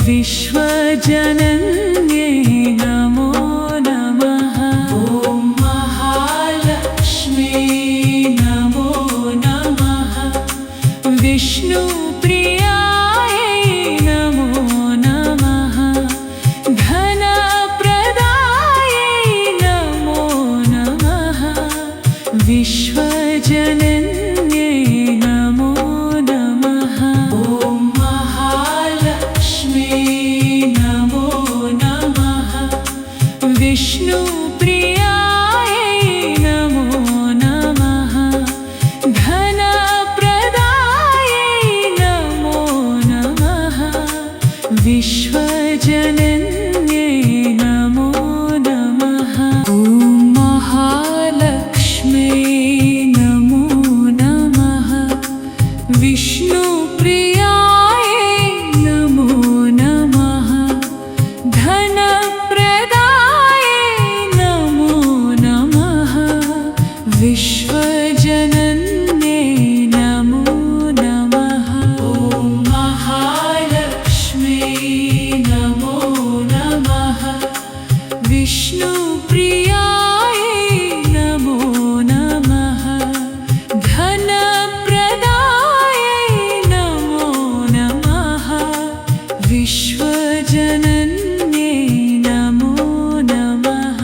विश्वजनन्ये नमो नमः। ॐ महालक्ष्मी नमो नमः। विष्णुप्रियायै नमो नमः। धनप्रदायै नमो नमः। विश्वजनन्ये नमो नमः। ॐ महालक्ष्मी नमो नमः। विष्णुप्रियायै नमो नमः। धनप्रदायै नमो नमः। विश्वजनन्ये नमो नमः। ॐ महालक्ष्मी नमो नमः। विष्णुप्रियायै नमो नमः। धनप्रदायै नमो नमः। विश्वजनन्ये नमो नमः। ॐ महालक्ष्मी नमो नमः। विष्णुप्रियायै नमो नमः। धनप्रदायै नमो नमः। विश्वजनन्ये नमो नमः।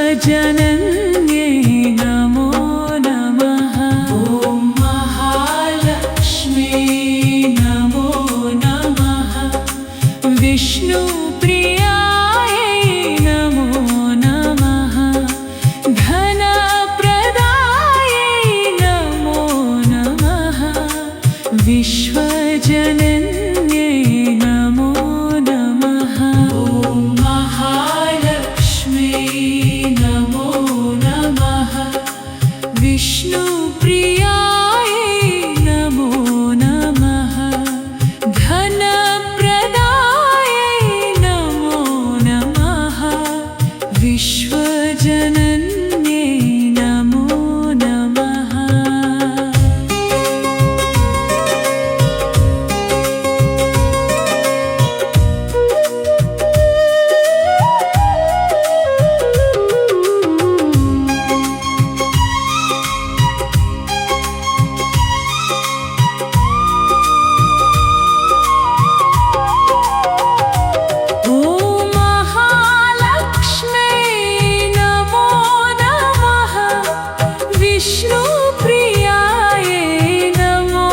विश्वजनन्ये नमो नमः। ॐ महालक्ष्मी नमो नमः। विष्णुप्रियायै नमो नमः। धनप्रदायै नमो नमः। विश्वजनन्ये नमो नमः। ॐ महालक्ष्मी नमो नमः। विष्णुप्रियायै नमो नमः। धनप्रदायै नमो नमः। विश्वजनन्ये नमो नमः। विश्वजनन्ये नमो नमः। ॐ महालक्ष्मी नमो नमः। विष्णुप्रियायै नमो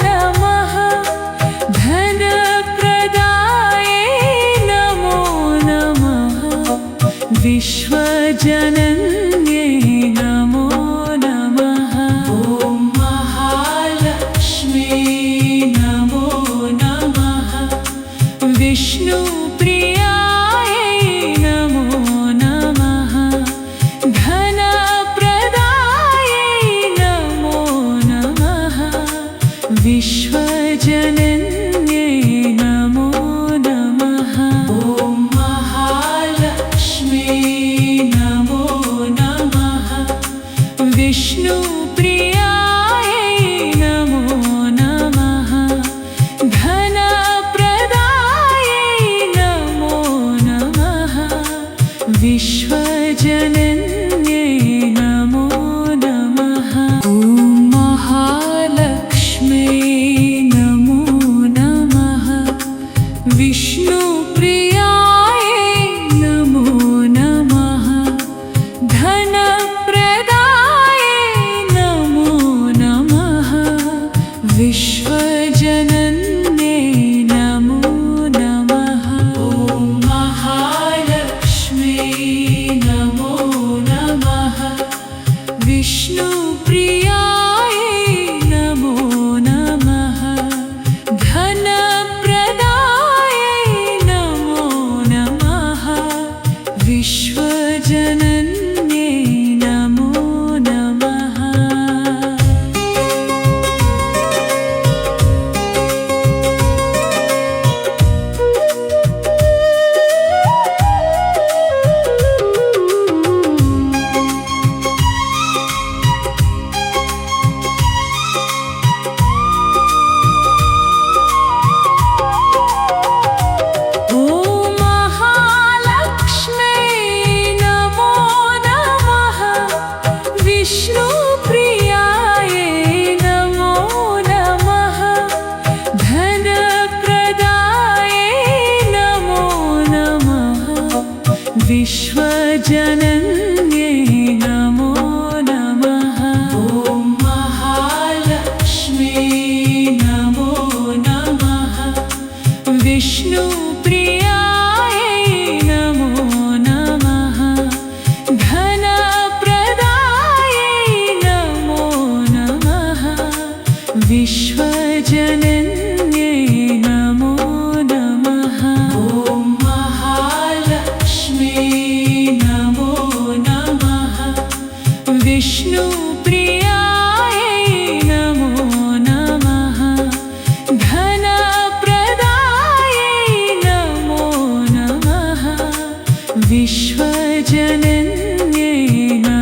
नमः। धनप्रदायै नमो नमः। विश्वजनन्ये नमो नमः। ॐ महालक्ष्मी नमो नमः। विष्णुप्रियायै नमो नमः। धनप्रदायै नमो नमः। विश्वजनन्ये नमो नमः। ॐ महालक्ष्मी नमो नमः। विष्णुप्रियायै नमो नमः। धनप्रदायै नमो नमः। विश्वजनन्ये नमो नमः। ॐ महालक्ष्मी नमो विश्वजनन्ये नमो नमः। विश्वजनन्ये नमो नमः। ॐ महालक्ष्मी नमो नमः। विष्णुप्रियायै नमो नमः। धनप्रदायै नमो नमः। विश्वजनन्ये नमो नमः। ॐ महालक्ष्मी नमो नमः। विष्णुप्रियायै नमो नमः। धनप्रदायै नमो नमः। विश्वजनन्ये नमः।